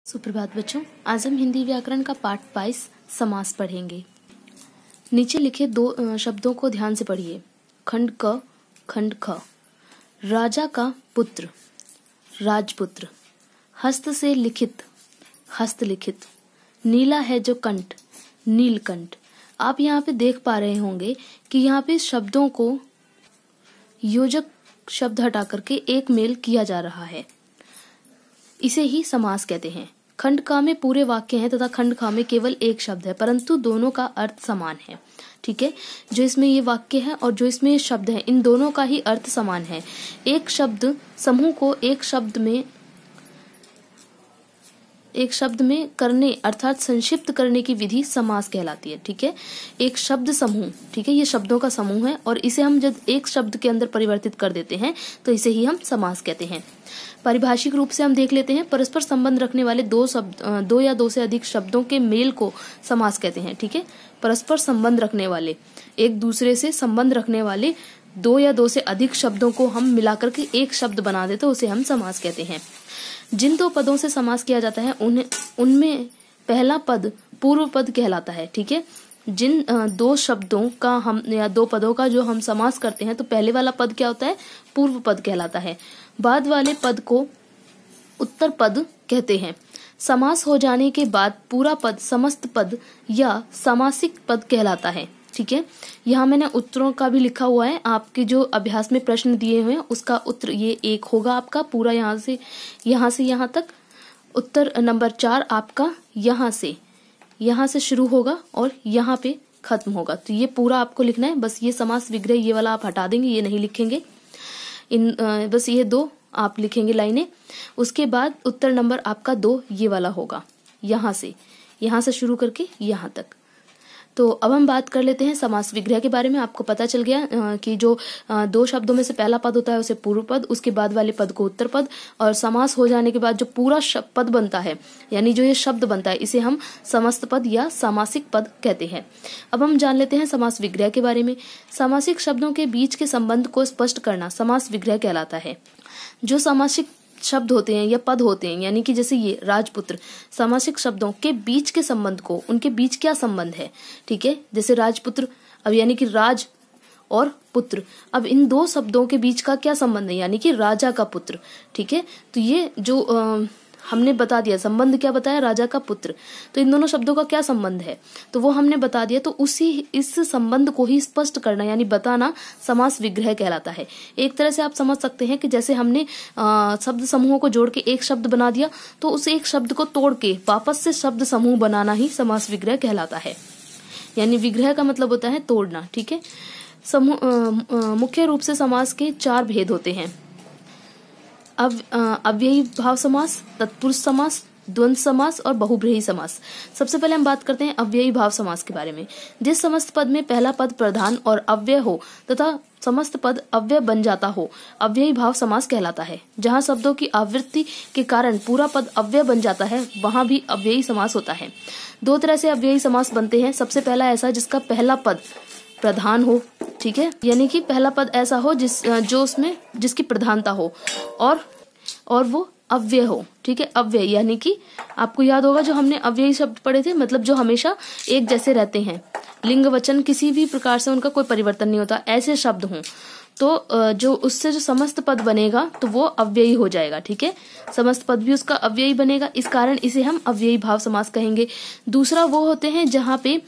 सुप्रभात बच्चों, आज हम हिंदी व्याकरण का पाठ 22 समास पढ़ेंगे। नीचे लिखे दो शब्दों को ध्यान से पढ़िए। खंड क, खंड ख। राजा का पुत्र, राजपुत्र। हस्त से लिखित, हस्तलिखित। नीला है जो कंठ, नीलकंठ। आप यहाँ पे देख पा रहे होंगे कि यहाँ पे शब्दों को योजक शब्द हटा करके एक मेल किया जा रहा है। इसे ही समास कहते हैं। खंड का में पूरे वाक्य हैं तथा खंड खा में केवल एक शब्द है, परंतु दोनों का अर्थ समान है। ठीक है, जो इसमें ये वाक्य है और जो इसमें ये शब्द है, इन दोनों का ही अर्थ समान है। एक शब्द समूह को एक शब्द में करने अर्थात संक्षिप्त करने की विधि समास कहलाती है। ठीक है, एक शब्द समूह, ठीक है, ये शब्दों का समूह है और इसे हम जब एक शब्द के अंदर परिवर्तित कर देते हैं तो इसे ही हम समास कहते हैं। पारिभाषिक रूप से हम देख लेते हैं। परस्पर संबंध रखने वाले दो या दो से अधिक शब्दों के मेल को समास कहते हैं। ठीक है, परस्पर संबंध रखने वाले, एक दूसरे से संबंध रखने वाले दो या दो से अधिक शब्दों को हम मिलाकर के एक शब्द बना देते हैं, उसे हम समास कहते हैं। जिन दो पदों से समास किया जाता है उनमें पहला पद पूर्व पद कहलाता है। ठीक है, जिन दो शब्दों का हम या दो पदों का जो हम समास करते हैं तो पहले वाला पद क्या होता है? पूर्व पद कहलाता है। बाद वाले पद को उत्तर पद कहते हैं। समास हो जाने के बाद पूरा पद समस्त पद या समासिक पद कहलाता है। ठीक है, यहाँ मैंने उत्तरों का भी लिखा हुआ है। आपके जो अभ्यास में प्रश्न दिए हुए हैं उसका उत्तर ये एक होगा आपका पूरा, यहाँ से यहाँ तक। उत्तर नंबर 4 आपका यहाँ से शुरू होगा और यहाँ पे खत्म होगा। तो ये पूरा आपको लिखना है। बस ये समास विग्रह ये वाला आप हटा देंगे, ये नहीं लिखेंगे। बस ये दो आप लिखेंगे लाइनें। उसके बाद उत्तर नंबर आपका 2 ये वाला होगा, यहाँ से शुरू करके यहाँ तक। तो अब हम बात कर लेते हैं समास विग्रह के बारे में। आपको पता चल गया कि जो दो शब्दों में से पहला पद होता है उसे पूर्व पद, उसके बाद वाले पद को उत्तर पद, और समास हो जाने के बाद जो पूरा पद बनता है यानी जो ये शब्द बनता है इसे हम समस्त पद या सामासिक पद कहते हैं। अब हम जान लेते हैं समास विग्रह के बारे में। सामासिक शब्दों के बीच के संबंध को स्पष्ट करना समास विग्रह कहलाता है। जो सामासिक शब्द होते हैं या पद होते हैं, यानी कि जैसे ये राजपुत्र, सामासिक शब्दों के बीच के संबंध को, उनके बीच क्या संबंध है। ठीक है, जैसे राजपुत्र, अब यानी कि राज और पुत्र, अब इन दो शब्दों के बीच का क्या संबंध है, यानी कि राजा का पुत्र। ठीक है, तो ये जो हमने बता दिया संबंध, क्या बताया? राजा का पुत्र। तो इन दोनों शब्दों का क्या संबंध है तो वो हमने बता दिया। तो इस संबंध को ही स्पष्ट करना यानी बताना समास विग्रह कहलाता है। एक तरह से आप समझ सकते हैं कि जैसे हमने शब्द समूहों को जोड़ के एक शब्द बना दिया, तो उस एक शब्द को तोड़ के वापस से शब्द समूह बनाना ही समास विग्रह कहलाता है। यानी विग्रह का मतलब होता है तोड़ना। ठीक है, मुख्य रूप से समास के 4 भेद होते हैं। अव्ययी भाव समास, तत्पुरुष समास, द्वंद्व समास और बहुब्रीहि समास। सबसे पहले हम बात करते हैं अव्ययी भाव समास के बारे में। जिस समस्त पद में पहला पद प्रधान और अव्यय हो तथा समस्त पद अव्यय बन जाता हो, अव्ययी भाव समास कहलाता है। जहाँ शब्दों की आवृत्ति के कारण पूरा पद अव्यय बन जाता है, वहां भी अव्ययी समास होता है। 2 तरह से अव्ययी समास बनते हैं। सबसे पहला ऐसा जिसका पहला पद प्रधान हो। ठीक है, यानी कि पहला पद ऐसा हो जो उसमें जिसकी प्रधानता हो और वो अव्यय हो। ठीक है, अव्यय यानी कि आपको याद होगा जो हमने अव्ययी शब्द पढ़े थे, मतलब जो हमेशा एक जैसे रहते हैं, लिंग वचन किसी भी प्रकार से उनका कोई परिवर्तन नहीं होता, ऐसे शब्द हों तो जो उससे जो समस्त पद बनेगा तो वो अव्ययी हो जाएगा। ठीक है, समस्त पद भी उसका अव्ययी बनेगा, इस कारण इसे हम अव्ययी भाव समास कहेंगे। दूसरा वो होते हैं जहाँ पे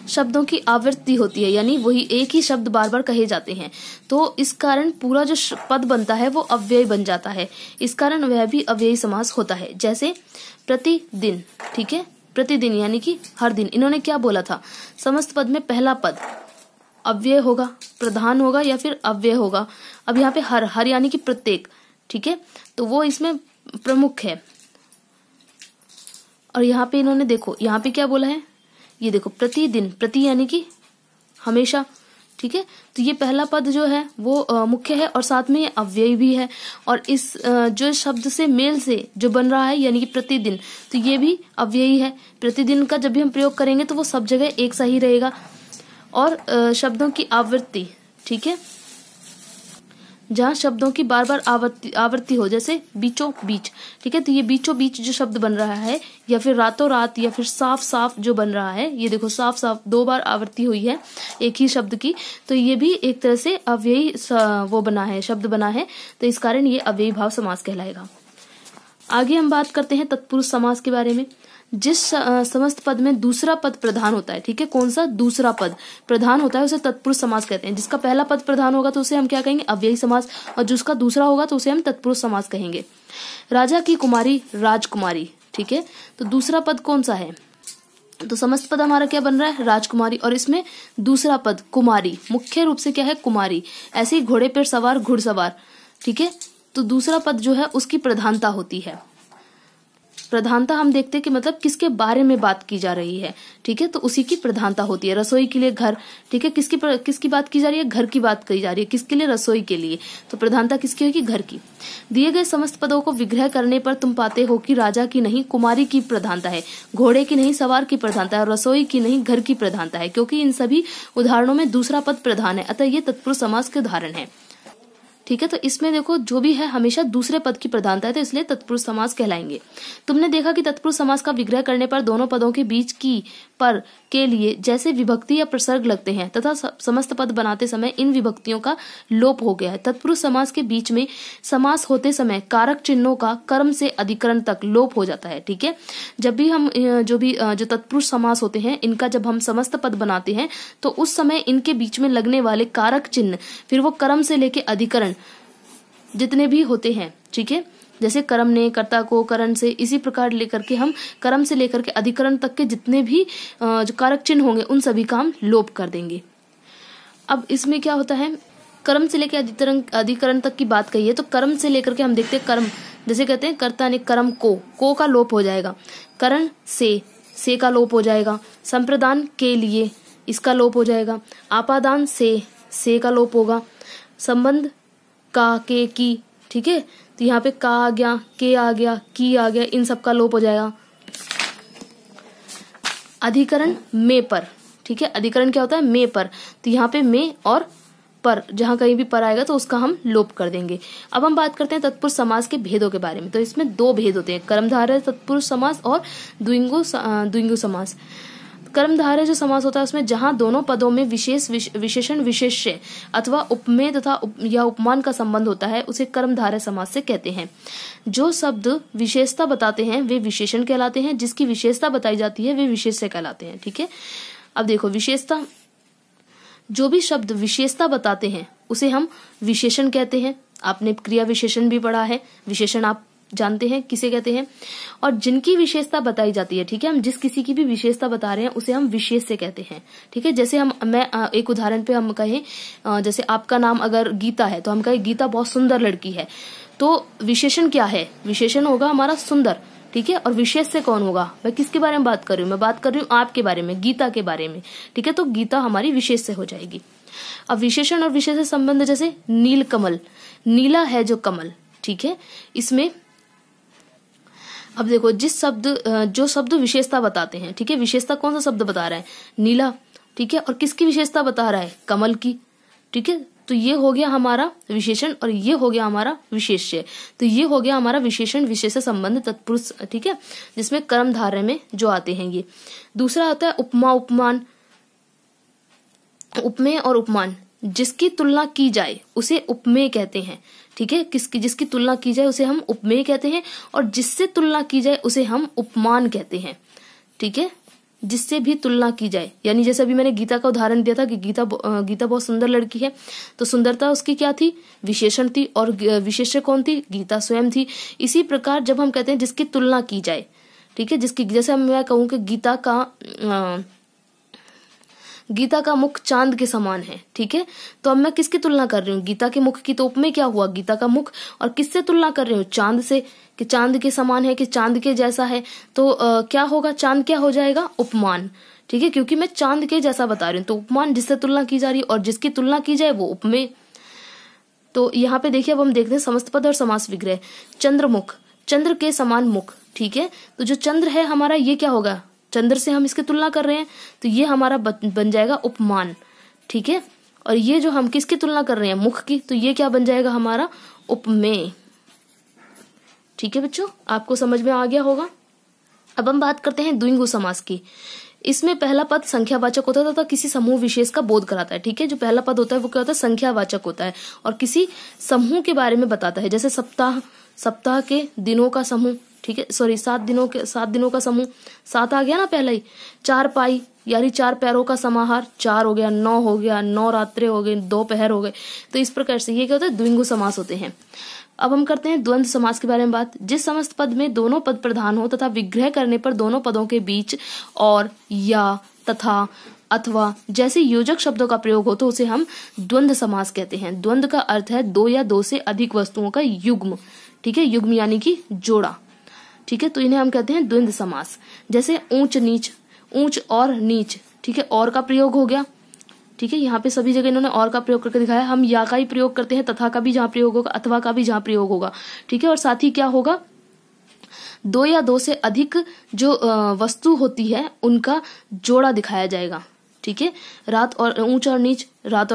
शब्दों की आवृत्ति होती है, यानी वही एक ही शब्द बार बार कहे जाते हैं, तो इस कारण पूरा जो पद बनता है वो अव्यय बन जाता है, इस कारण वह भी अव्ययी समास होता है। जैसे प्रतिदिन। ठीक है, प्रतिदिन यानी कि हर दिन। इन्होंने क्या बोला था? समस्त पद में पहला पद अव्यय होगा, प्रधान होगा या फिर अव्यय होगा। अब यहाँ पे हर यानी कि प्रत्येक। ठीक है, तो वो इसमें प्रमुख है। और यहाँ पे इन्होंने देखो यहाँ पे क्या बोला है, ये देखो प्रतिदिन, प्रति यानी कि हमेशा। ठीक है, तो ये पहला पद जो है वो मुख्य है और साथ में ये अव्ययी भी है। और इस जो शब्द से मेल से जो बन रहा है यानी कि प्रतिदिन, तो ये भी अव्ययी है। प्रतिदिन का जब भी हम प्रयोग करेंगे तो वो सब जगह एक सा ही रहेगा। और शब्दों की आवृत्ति। ठीक है, जहाँ शब्दों की बार बार आवृत्ति हो, जैसे बीचों बीच, ठीक है। तो ये बीचों बीच जो शब्द बन रहा है, या फिर रातों रात, या फिर साफ साफ जो बन रहा है, ये देखो साफ साफ 2 बार आवृत्ति हुई है एक ही शब्द की, तो ये भी एक तरह से अव्ययी वो बना है, शब्द बना है, तो इस कारण ये अव्ययी भाव समास कहलाएगा। आगे हम बात करते हैं तत्पुरुष समास के बारे में। जिस समस्त पद में दूसरा पद प्रधान होता है, ठीक है, कौन सा दूसरा पद प्रधान होता है उसे तत्पुरुष समास कहते हैं। जिसका पहला पद प्रधान होगा तो उसे हम क्या कहेंगे, अव्ययी समास, और जिसका दूसरा होगा तो उसे हम तत्पुरुष समास कहेंगे। राजा की कुमारी राजकुमारी, ठीक है, तो दूसरा पद कौन सा है, तो समस्त पद हमारा क्या बन रहा है, राजकुमारी, और इसमें दूसरा पद कुमारी, मुख्य रूप से क्या है, कुमारी। ऐसे ही घोड़े पर सवार घुड़सवार, ठीक है, तो दूसरा पद जो है उसकी प्रधानता होती है। प्रधानता हम देखते हैं कि मतलब किसके बारे में बात की जा रही है, ठीक है, तो उसी की प्रधानता होती है। रसोई के लिए घर, ठीक है, किसकी बात की जा रही है, घर की बात की जा रही है, किसके लिए, रसोई के लिए, तो प्रधानता किसकी होगी, घर की। दिए गए समस्त पदों को विग्रह करने पर तुम पाते हो कि राजा की नहीं कुमारी की प्रधानता है, घोड़े की नहीं सवार की प्रधानता है, और रसोई की नहीं घर की प्रधानता है, क्योंकि इन सभी उदाहरणों में दूसरा पद प्रधान है, अतः ये तत्पुरुष समास के उदाहरण है, ठीक है। तो इसमें देखो जो भी है हमेशा दूसरे पद की प्रधानता है, तो इसलिए तत्पुरुष समास कहलाएंगे। तुमने देखा कि तत्पुरुष समास का विग्रह करने पर दोनों पदों के बीच की पर के लिए जैसे विभक्ति या प्रसर्ग लगते हैं तथा समस्त पद बनाते समय इन विभक्तियों का लोप हो गया है। तत्पुरुष समास के बीच में समास होते समय कारक चिन्हों का कर्म से अधिकरण तक लोप हो जाता है, ठीक है। जब भी हम जो तत्पुरुष समास होते हैं इनका जब हम समस्त पद बनाते हैं तो उस समय इनके बीच में लगने वाले कारक चिन्ह, फिर वो कर्म से लेके अधिकरण जितने भी होते हैं, ठीक है, जैसे कर्म ने, कर्ता को, करण से, इसी प्रकार लेकर के हम कर्म से लेकर के अधिकरण तक के जितने भी जो कारक चिन्ह होंगे उन सभी का हम लोप कर देंगे। अब इसमें क्या होता है, कर्म से लेकर अधिकरण तक की बात कही है, तो कर्म से लेकर के हम देखते हैं कर्म, जैसे कहते हैं कर्ता ने कर्म को का लोप हो जाएगा, करण से का लोप हो जाएगा, संप्रदान के लिए इसका लोप हो जाएगा, आपादान से का लोप होगा, संबंध का के की, ठीक है, तो यहाँ पे का आ गया, के आ गया, की आ गया, इन सब का लोप हो जाएगा। अधिकरण में पर, ठीक है, अधिकरण क्या होता है, में पर, तो यहाँ पे में और पर, जहां कहीं भी पर आएगा तो उसका हम लोप कर देंगे। अब हम बात करते हैं तत्पुरुष समास के भेदों के बारे में। तो इसमें 2 भेद होते हैं, कर्मधारय तत्पुरुष समास और द्विगु समास। कर्मधारय जो समास होता है उसमें जहां दोनों पदों में विशेषण विशेष्य अथवा उपमेय तथा या उपमान का संबंध होता है उसे कर्मधारय समास से कहते हैं। जो शब्द विशेषता बताते हैं वे विशेषण कहलाते हैं, जिसकी विशेषता बताई जाती है वे विशेष्य कहलाते हैं, ठीक है। अब देखो विशेषता, जो भी शब्द विशेषता बताते हैं उसे हम विशेषण कहते हैं। आपने क्रिया विशेषण भी पढ़ा है, विशेषण आप जानते हैं किसे कहते हैं। और जिनकी विशेषता बताई जाती है, ठीक है, हम जिस किसी की भी विशेषता बता रहे हैं उसे हम विशेष्य कहते हैं, ठीक है। जैसे मैं एक उदाहरण पे हम कहें, जैसे आपका नाम अगर गीता है तो हम कहें गीता बहुत सुंदर लड़की है, तो विशेषण क्या है, विशेषण होगा हमारा सुंदर, ठीक है। और विशेष्य कौन होगा, मैं किसके बारे में बात कर रही हूँ, मैं बात कर रही हूँ आपके बारे में, गीता के बारे में, ठीक है, तो गीता हमारी विशेष्य हो जाएगी। अब विशेषण और विशेष्य संबंध, जैसे नील कमल, नीला है जो कमल, ठीक है, इसमें अब देखो जो शब्द विशेषता बताते हैं, ठीक है, विशेषता कौन सा शब्द बता रहा है, नीला, ठीक है, और किसकी विशेषता बता रहा है, कमल की, ठीक है। तो ये हो गया हमारा विशेषण और ये हो गया हमारा विशेष्य। तो ये हो गया हमारा विशेषण विशेष्य संबंध तत्पुरुष, ठीक है, जिसमें कर्मधारय में जो आते हैं ये। दूसरा आता है उपमा उपमान, उपमेय और उपमान, जिसकी तुलना की जाए उसे उपमेय कहते हैं, ठीक है, जिसकी तुलना की जाए उसे हम उपमेय कहते हैं, और जिससे तुलना की जाए उसे हम उपमान कहते हैं, ठीक है, जिससे भी तुलना की जाए। यानी जैसे अभी मैंने गीता का उदाहरण दिया था कि गीता बहुत सुंदर लड़की है, तो सुंदरता उसकी क्या थी, विशेषण थी, और विशेष्य कौन थी, गीता स्वयं थी। इसी प्रकार जब हम कहते हैं जिसकी तुलना की जाए, ठीक है, जैसे मैं कहूँ कि गीता का मुख चांद के समान है, ठीक है, तो अब मैं किसकी तुलना कर रही हूँ, गीता के मुख की, तो उपमेय क्या हुआ, गीता का मुख, और किससे तुलना कर रही हूँ, चांद से, कि चांद के समान है, कि चांद के जैसा है, तो क्या होगा, चांद क्या हो जाएगा, उपमान, ठीक है, क्योंकि मैं चांद के जैसा बता रही हूँ, तो उपमान जिससे तुलना की जा रही है, और जिसकी तुलना की जाए वो उपमेय। तो यहाँ पे देखिए अब हम देखते हैं समस्त पद और समास विग्रह। चंद्रमुख, चंद्र के समान मुख, ठीक है, तो जो चंद्र है हमारा ये क्या होगा, चंद्र से हम इसकी तुलना कर रहे हैं, तो ये हमारा बन जाएगा उपमान, ठीक है। और ये जो हम किसकी तुलना कर रहे हैं, मुख की, तो ये क्या बन जाएगा हमारा, उपमेय। ठीक है बच्चों, आपको समझ में आ गया होगा। अब हम बात करते हैं द्विगु समास की। इसमें पहला पद संख्यावाचक होता है तथा किसी समूह विशेष का बोध कराता है। ठीक है, जो पहला पद होता है वो क्या होता है, संख्यावाचक होता है और किसी समूह के बारे में बताता है। जैसे सप्ताह, सप्ताह के दिनों का समूह, ठीक है, सॉरी 7 दिनों का समूह, 7 आ गया ना पहले ही। 4 पाई यानी 4 पैरों का समाहार, 4 हो गया, 9 हो गया, 9 रात्रे हो गए, 2 पहर हो गए। तो इस प्रकार से ये क्या होता है, द्विगु समास होते हैं। अब हम करते हैं द्वंद्व समास के बारे में बात। जिस समस्त पद में दोनों पद प्रधान हो तथा विग्रह करने पर दोनों पदों के बीच और, या, तथा, अथवा जैसे योजक शब्दों का प्रयोग हो तो उसे हम द्वंद्व समास कहते हैं। द्वंद्व का अर्थ है 2 या 2 से अधिक वस्तुओं का युग्म। ठीक है, युग्म यानी कि जोड़ा। ठीक है, तो इन्हें हम कहते हैं द्वंद्व समास। जैसे ऊंच नीच, ऊंच और नीच, ठीक है, और का प्रयोग हो गया। ठीक है, यहाँ पे सभी जगह इन्होंने और का प्रयोग करके दिखाया। हम या का ही प्रयोग करते हैं, तथा का भी जहां प्रयोग होगा, अथवा का भी जहां प्रयोग होगा। ठीक है, और साथ ही क्या होगा, 2 या 2 से अधिक जो वस्तु होती है उनका जोड़ा दिखाया जाएगा। ठीक है, रात और ऊंच और नीच, रात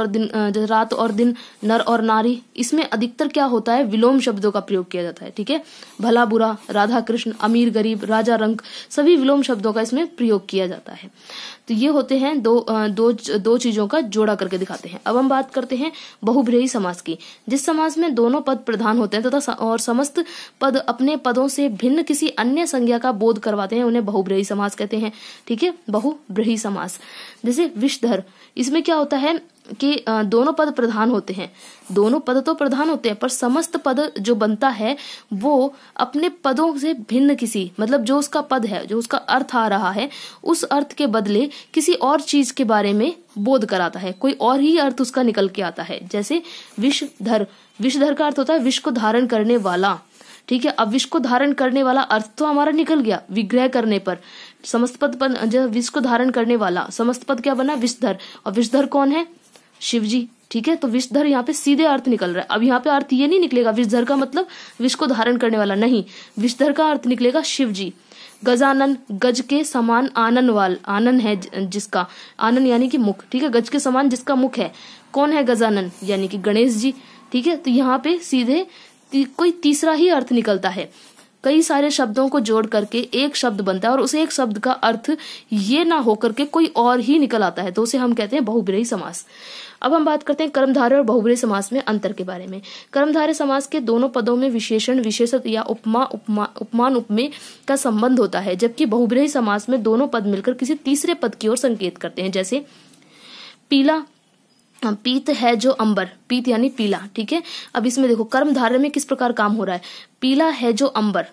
और दिन, नर और नारी, इसमें अधिकतर क्या होता है, विलोम शब्दों का प्रयोग किया जाता है। ठीक है, भला बुरा, राधा कृष्ण, अमीर गरीब, राजा रंक, सभी विलोम शब्दों का इसमें प्रयोग किया जाता है। तो ये होते हैं दो चीजों का जोड़ा करके दिखाते हैं। अब हम बात करते हैं बहुब्रीहि समास की। जिस समास में दोनों पद प्रधान होते हैं तथा और समस्त पद अपने पदों से भिन्न किसी अन्य संज्ञा का बोध करवाते हैं, उन्हें बहुब्रीहि समास कहते हैं। ठीक है, बहुब्रीहि समास। जैसे विषधर, इसमें क्या होता है कि दोनों पद प्रधान होते हैं, दोनों पद तो प्रधान होते हैं, पर समस्त पद जो बनता है वो अपने पदों से भिन्न किसी, मतलब जो उसका पद है, जो उसका अर्थ आ रहा है, उस अर्थ के बदले किसी और चीज के बारे में बोध कराता है, कोई और ही अर्थ उसका निकल के आता है। जैसे विषधर, विषधर का अर्थ होता है विष को धारण करने वाला। ठीक है, अब विष को धारण करने वाला अर्थ तो हमारा निकल गया विग्रह करने पर। समस्त पद पर विष को धारण करने वाला, समस्त पद क्या बना, विषधर। और विषधर कौन है, शिव जी। ठीक है, तो विषधर यहाँ पे सीधे अर्थ निकल रहा है। अब यहाँ पे अर्थ ये नहीं निकलेगा विषधर का मतलब विष को धारण करने वाला, नहीं, विषधर का अर्थ निकलेगा शिव जी। गजानन, गज के समान आनन है जिसका, आनन यानी कि मुख। ठीक है, गज के समान जिसका मुख है, कौन है गजानन, यानी कि गणेश जी। ठीक है, तो यहाँ पे सीधे कोई तीसरा ही अर्थ निकलता है। कई सारे शब्दों को जोड़ करके एक शब्द बनता है और उस एक शब्द का अर्थ ये ना होकर के कोई और ही निकल आता है, तो उसे हम कहते हैं बहुब्रीहि समास। अब हम बात करते हैं कर्मधारय और बहुब्रीहि समास में अंतर के बारे में। कर्मधारय समास के दोनों पदों में विशेषण, विशेषण या उपमान, उपमेय का संबंध होता है, जबकि बहुब्रीहि समास में दोनों पद मिलकर किसी तीसरे पद की ओर संकेत करते हैं। जैसे पीला, पीत है जो अंबर, पीत यानी पीला। ठीक है, अब इसमें देखो कर्मधारय में किस प्रकार काम हो रहा है, पीला है जो अंबर,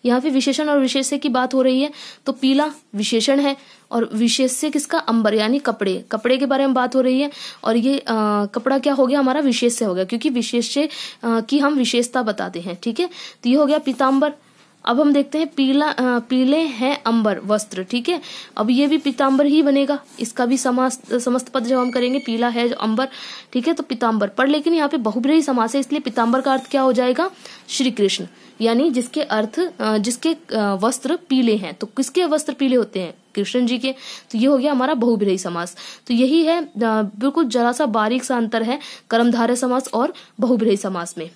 यहाँ पे विशेषण और विशेष्य की बात हो रही है। तो पीला विशेषण है और विशेष्य किसका, अंबर यानी कपड़े, कपड़े के बारे में बात हो रही है। और ये कपड़ा क्या हो गया हमारा, विशेष्य हो गया, क्योंकि विशेष्य की हम विशेषता बताते हैं। ठीक है, तो ये हो गया पीताम्बर। अब हम देखते हैं पीले हैं अंबर वस्त्र। ठीक है, अब ये भी पीताम्बर ही बनेगा, इसका भी समस्त पद जब हम करेंगे, पीला है जो अंबर। ठीक है, तो पीताम्बर। पर लेकिन यहाँ पे बहुब्रीहि समास है, इसलिए पीताम्बर का अर्थ क्या हो जाएगा, श्री कृष्ण, यानी जिसके वस्त्र पीले हैं। तो किसके वस्त्र पीले होते हैं, कृष्ण जी के। तो ये हो गया हमारा बहुब्रीहि समास। तो यही है बिल्कुल जरा सा बारीक सा अंतर है कर्मधारय समास और बहुब्रीहि समास में।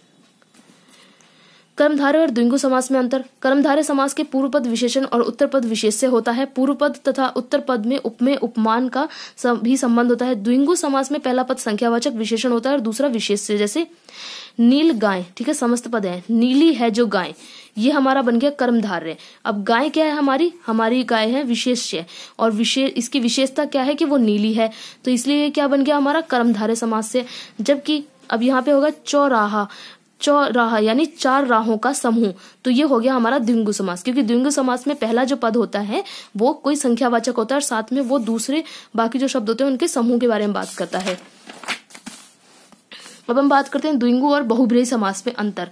कर्मधारय और द्विगु समास में अंतर। कर्मधारय समास के पूर्व पद विशेषण और उत्तर पद विशेष्य होता है। पूर्व पद तथा उत्तर पद में उपमेय, उपमान का भी संबंध होता है। द्विगु समास में पहला पद संख्यावाचक विशेषण होता है और दूसरा विशेष्य। जैसे नील गाय, ठीक है, समस्त पद है, नीली है जो गाय, ये हमारा बन गया कर्मधारय। अब गाय क्या है, हमारी गाय है विशेष्य, और इसकी विशेषता क्या है कि वो नीली है, तो इसलिए ये क्या बन गया हमारा कर्मधारय समास से। जबकि अब यहाँ पे होगा चौराहा यानी 4 राहों का समूह, तो ये हो गया हमारा द्विगु समास, क्योंकि द्विगु समास में पहला जो पद होता है वो कोई संख्यावाचक होता है और साथ में वो दूसरे बाकी जो शब्द होते हैं उनके समूह के बारे में बात करता है। अब हम बात करते हैं द्विगु और बहुब्रीहि समास में अंतर।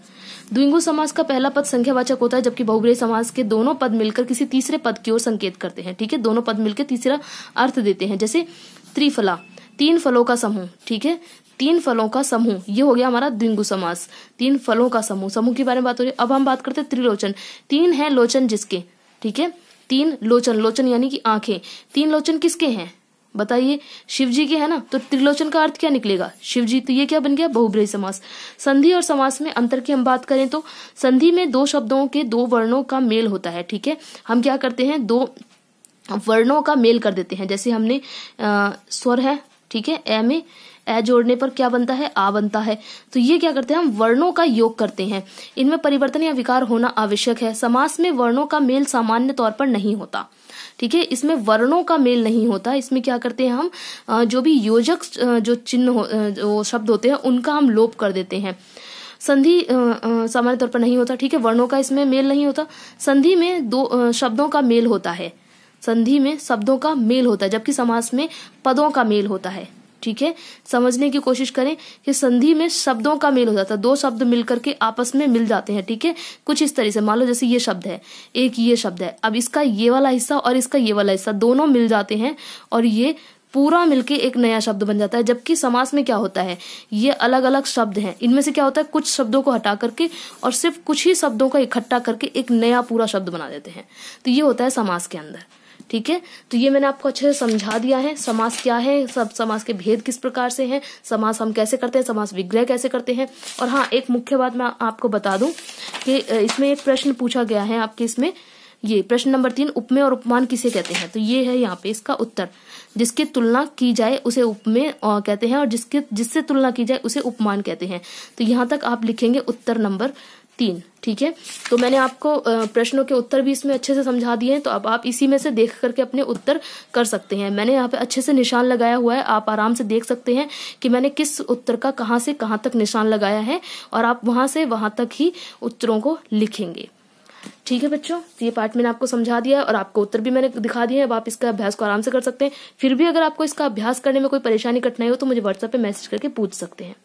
द्विगु समास का पहला पद संख्यावाचक होता है, जबकि बहुब्रीहि समास के दोनों पद मिलकर किसी तीसरे पद की ओर संकेत करते हैं। ठीक है, दोनों पद मिलकर तीसरा अर्थ देते हैं। जैसे त्रिफला, 3 फलों का समूह। ठीक है, 3 फलों का समूह, ये हो गया हमारा द्विगु समास। 3 फलों का समूह, समूह के बारे में बात हो रही है। अब हम बात करते हैं त्रिलोचन, 3 है लोचन जिसके। ठीक है, 3 लोचन, लोचन यानी कि आंखें, 3 लोचन किसके हैं, बताइए, शिव जी के है ना, तो त्रिलोचन का अर्थ क्या निकलेगा, शिव जी। तो ये क्या बन गया, बहुब्रीहि समास। संधि और समास में अंतर की हम बात करें तो संधि में दो शब्दों के दो वर्णों का मेल होता है, ठीक है। हम क्या करते हैं, दो वर्णों का मेल कर देते हैं। जैसे हमने स्वर है, ठीक है, ए में ए जोड़ने पर क्या बनता है, आ बनता है। तो ये क्या करते हैं, हम वर्णों का योग करते हैं। इनमें परिवर्तन या विकार होना आवश्यक है। समास में वर्णों का मेल सामान्य तौर पर नहीं होता, ठीक है, इसमें वर्णों का मेल नहीं होता। इसमें क्या करते हैं हम, जो भी योजक जो चिन्ह जो शब्द होते हैं उनका हम लोप कर देते हैं। संधि सामान्य तौर पर नहीं होता, ठीक है, वर्णों का इसमें मेल नहीं होता। संधि में दो शब्दों का मेल होता है, संधि में शब्दों का मेल होता है, जबकि समास में पदों का मेल होता है, ठीक है। समझने की कोशिश करें कि संधि में शब्दों का मेल हो जाता है, दो शब्द मिलकर के आपस में मिल जाते हैं, ठीक है। कुछ इस तरह से, मान लो जैसे ये शब्द है, एक ये शब्द है, अब इसका ये वाला हिस्सा और इसका ये वाला हिस्सा दोनों मिल जाते हैं और ये पूरा मिलके एक नया शब्द बन जाता है। जबकि समास में क्या होता है, ये अलग अलग शब्द हैं, इनमें से क्या होता है, कुछ शब्दों को हटा करके और सिर्फ कुछ ही शब्दों को इकट्ठा करके एक नया पूरा शब्द बना देते हैं। तो ये होता है समास के अंदर, ठीक है। तो ये मैंने आपको अच्छे से समझा दिया है, समास क्या है, सब समास के भेद किस प्रकार से हैं, समास हम कैसे करते हैं, समास विग्रह कैसे करते हैं। और हाँ, एक मुख्य बात मैं आपको बता दूं कि इसमें एक प्रश्न पूछा गया है आपके, इसमें ये प्रश्न नंबर 3, उपमेय और उपमान किसे कहते हैं। तो ये है यहाँ पे इसका उत्तर, जिसकी तुलना की जाए उसे उपमेय कहते हैं और जिससे तुलना की जाए उसे उपमान कहते हैं। तो यहाँ तक आप लिखेंगे उत्तर नंबर 3, ठीक है। तो मैंने आपको प्रश्नों के उत्तर भी इसमें अच्छे से समझा दिए हैं, तो अब आप इसी में से देख करके अपने उत्तर कर सकते हैं। मैंने यहाँ पे अच्छे से निशान लगाया हुआ है, आप आराम से देख सकते हैं कि मैंने किस उत्तर का कहाँ से कहाँ तक निशान लगाया है और आप वहां से वहां तक ही उत्तरों को लिखेंगे, ठीक है बच्चों। तो ये पार्ट मैंने आपको समझा दिया है और आपको उत्तर भी मैंने दिखा दिए हैं। अब आप इसका अभ्यास को आराम से कर सकते हैं। फिर भी अगर आपको इसका अभ्यास करने में कोई परेशानी कठिनाई हो तो मुझे व्हाट्सएप पे मैसेज करके पूछ सकते हैं।